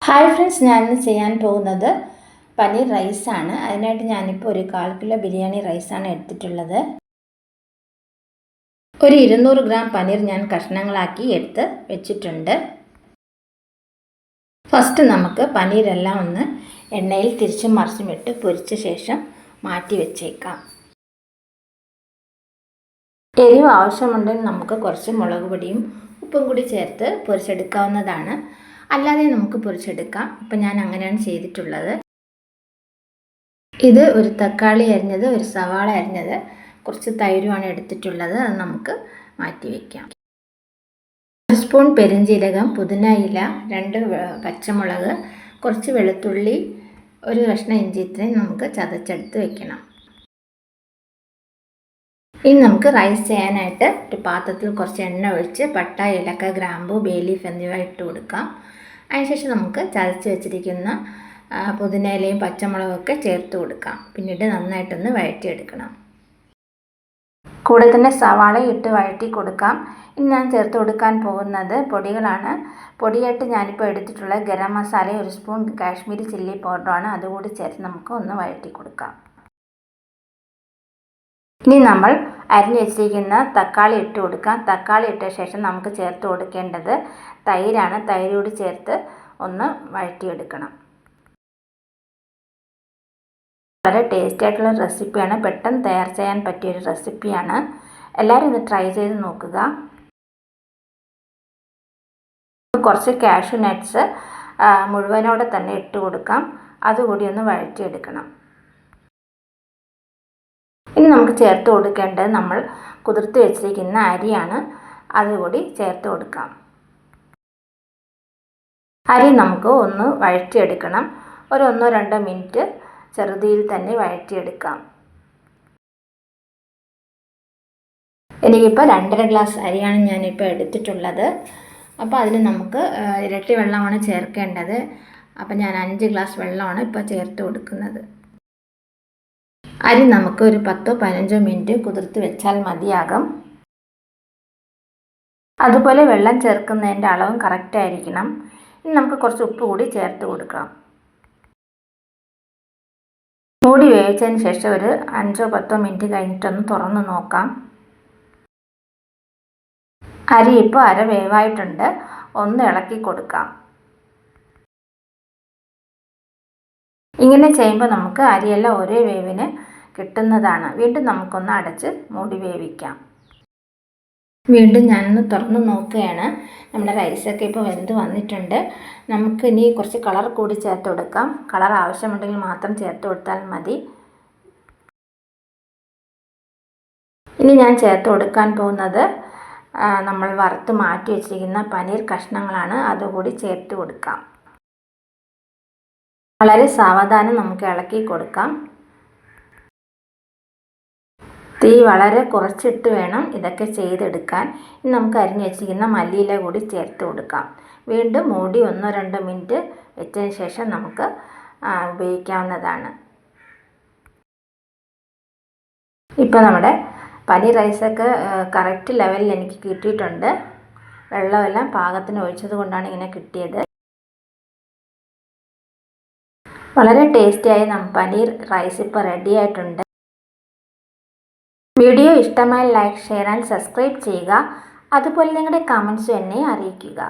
Hi friends, ഞാനിന്ന് ചെയ്യാൻ പോകുന്നത് പനീർ റൈസാണ്. അതിനായിട്ട് ഞാനിപ്പോൾ ഒരു 1/4 കിലോ ബിരിയാണി റൈസാണ് എടുത്തിട്ടുള്ളത്. ഒരു 200 ഗ്രാം പനീർ ഞാൻ കഷ്ണങ്ങളാക്കി എടുത്ത് വെച്ചിട്ടുണ്ട്. ഫസ്റ്റ് നമുക്ക് പനീരെല്ലാം ഒന്ന് എണ്ണയിൽ തിരിച്ചും മറിച്ചും ഇട്ട് പൊരിച്ച ശേഷം മാറ്റി വെച്ചേക്കാം. എരിവ് ആവശ്യമുണ്ടെങ്കിൽ നമുക്ക് കുറച്ച് മുളക് പൊടിയും ഉപ്പും കൂടി ചേർത്ത് പൊരിച്ചെടുക്കാവുന്നതാണ്. അല്ലാതെ നമുക്ക് പൊരിച്ചെടുക്കാം. ഇപ്പം ഞാൻ അങ്ങനെയാണ് ചെയ്തിട്ടുള്ളത്. ഇത് ഒരു തക്കാളി അരിഞ്ഞത്, ഒരു സവാള അരിഞ്ഞത്, കുറച്ച് തൈരുമാണ് എടുത്തിട്ടുള്ളത്. അത് നമുക്ക് മാറ്റി വയ്ക്കാം. 1 സ്പൂൺ പെരുംജീരകം, പുതിന ഇല, 2 പച്ചമുളക്, കുറച്ച് വെളുത്തുള്ളി, ഒരു കഷ്ണം ഇഞ്ചി, ഇത്രയും നമുക്ക് ചതച്ചെടുത്ത് വെക്കണം. ഇനി നമുക്ക് റൈസ് ചെയ്യാനായിട്ട് ഒരു പാത്രത്തിൽ കുറച്ച് എണ്ണ ഒഴിച്ച് പട്ട, ഏലക്ക, ഗ്രാമ്പു, ബേ ലീഫ് എന്നിവ ഇട്ട് കൊടുക്കാം. അതിനുശേഷം നമുക്ക് ചതച്ച് വെച്ചിരിക്കുന്ന പുതിനയിലയും പച്ചമുളകൊക്കെ ചേർത്ത് കൊടുക്കാം. പിന്നീട് നന്നായിട്ടൊന്ന് വഴറ്റിയെടുക്കണം. കൂടെ തന്നെ സവാള ഇട്ട് വഴറ്റി കൊടുക്കാം. ഇനി ഞാൻ ചേർത്ത് കൊടുക്കാൻ പോകുന്നത് പൊടികളാണ്. പൊടിയായിട്ട് ഞാനിപ്പോൾ എടുത്തിട്ടുള്ള ഗരം മസാല, 1 സ്പൂൺ കാശ്മീരി ചില്ലി പൗഡറാണ്. അതുകൂടി ചേർത്ത് നമുക്ക് ഒന്ന് വഴറ്റി കൊടുക്കാം. ഇനി നമ്മൾ അരിഞ്ഞ് വെച്ചിരിക്കുന്ന തക്കാളി ഇട്ട് കൊടുക്കാം. തക്കാളി ഇട്ട ശേഷം നമുക്ക് ചേർത്ത് കൊടുക്കേണ്ടത് തൈരാണ്. തൈര് കൂടി ചേർത്ത് ഒന്ന് വഴറ്റിയെടുക്കണം. വളരെ ടേസ്റ്റി ആയിട്ടുള്ള റെസിപ്പിയാണ്. പെട്ടെന്ന് തയ്യാർ ചെയ്യാൻ പറ്റിയൊരു റെസിപ്പിയാണ്. എല്ലാവരും ഇത് ട്രൈ ചെയ്ത് നോക്കുക. കുറച്ച് കാഷ്യൂ നട്ട്സ് മുഴുവനോടെ തന്നെ ഇട്ട് കൊടുക്കാം. അതുകൂടി ഒന്ന് വഴറ്റിയെടുക്കണം. ഇനി നമുക്ക് ചേർത്ത് കൊടുക്കേണ്ടത് നമ്മൾ കുതിർത്ത് വെച്ചിരിക്കുന്ന അരിയാണ്. അതുകൂടി ചേർത്ത് കൊടുക്കാം. അരി നമുക്ക് ഒന്ന് വഴറ്റിയെടുക്കണം. ഒരു 1-2 മിനിറ്റ് ചെറുതീയിൽ തന്നെ വഴറ്റിയെടുക്കാം. എനിക്കിപ്പോൾ 2.5 ഗ്ലാസ് അരിയാണ് ഞാനിപ്പോൾ എടുത്തിട്ടുള്ളത്. അപ്പോൾ അതിന് നമുക്ക് ഇരട്ടി വെള്ളമാണ് ചേർക്കേണ്ടത്. അപ്പോൾ ഞാൻ 5 ഗ്ലാസ് വെള്ളമാണ് ഇപ്പോൾ ചേർത്ത് കൊടുക്കുന്നത്. അരി നമുക്ക് ഒരു 10-15 മിനിറ്റ് കുതിർത്ത് വെച്ചാൽ മതിയാകും. അതുപോലെ വെള്ളം ചേർക്കുന്നതിൻ്റെ അളവും കറക്റ്റായിരിക്കണം. ഇനി നമുക്ക് കുറച്ച് ഉപ്പ് കൂടി ചേർത്ത് കൊടുക്കാം. മൂടി വേവിച്ചതിന് ശേഷം ഒരു 5-10 മിനിറ്റ് കഴിഞ്ഞിട്ടൊന്ന് തുറന്ന് നോക്കാം. അരി ഇപ്പോൾ അര വേവായിട്ടുണ്ട്. ഒന്ന് ഇളക്കി കൊടുക്കാം. ഇങ്ങനെ ചെയ്യുമ്പോൾ നമുക്ക് അരിയെല്ലാം ഒരേ വേവിന് കിട്ടുന്നതാണ്. വീണ്ടും നമുക്കൊന്ന് അടച്ച് മൂടി വേവിക്കാം. വീണ്ടും ഞാനൊന്ന് തുറന്ന് നോക്കുകയാണ്. നമ്മുടെ റൈസൊക്കെ ഇപ്പോൾ വെന്ത് വന്നിട്ടുണ്ട്. നമുക്ക് ഇനി കുറച്ച് കളർ കൂടി ചേർത്ത് കൊടുക്കാം. കളർ ആവശ്യമുണ്ടെങ്കിൽ മാത്രം ചേർത്ത് കൊടുത്താൽ മതി. ഇനി ഞാൻ ചേർത്ത് കൊടുക്കാൻ പോകുന്നത് നമ്മൾ വറുത്ത് മാറ്റി വെച്ചിരിക്കുന്ന പനീർ കഷ്ണങ്ങളാണ്. അതുകൂടി ചേർത്ത് കൊടുക്കാം. വളരെ സാവധാനം നമുക്ക് ഇളക്കി കൊടുക്കാം. തീ വളരെ കുറച്ചിട്ട് വേണം ഇതൊക്കെ ചെയ്തെടുക്കാൻ. ഇനി നമുക്ക് അരിഞ്ഞ് വെച്ചിരിക്കുന്ന മല്ലിയില കൂടി ചേർത്ത് കൊടുക്കാം. വീണ്ടും മൂടി 1-2 മിനിറ്റ് വെച്ചതിന് ശേഷം നമുക്ക് ഉപയോഗിക്കാവുന്നതാണ്. ഇപ്പോൾ നമ്മുടെ പനീർ റൈസൊക്കെ കറക്റ്റ് ലെവലിൽ എനിക്ക് കിട്ടിയിട്ടുണ്ട്. വെള്ളമെല്ലാം പാകത്തിന് ഒഴിച്ചത് കൊണ്ടാണ് ഇങ്ങനെ കിട്ടിയത്. വളരെ ടേസ്റ്റിയായി പനീർ റൈസ് ഇപ്പോൾ റെഡി ആയിട്ടുണ്ട്. വീഡിയോ ഇഷ്ടമായി ലൈക്ക്, ഷെയർ ആൻഡ് സബ്സ്ക്രൈബ് ചെയ്യുക. അതുപോലെ നിങ്ങളുടെ കമൻറ്റ്സ് എന്നെ അറിയിക്കുക.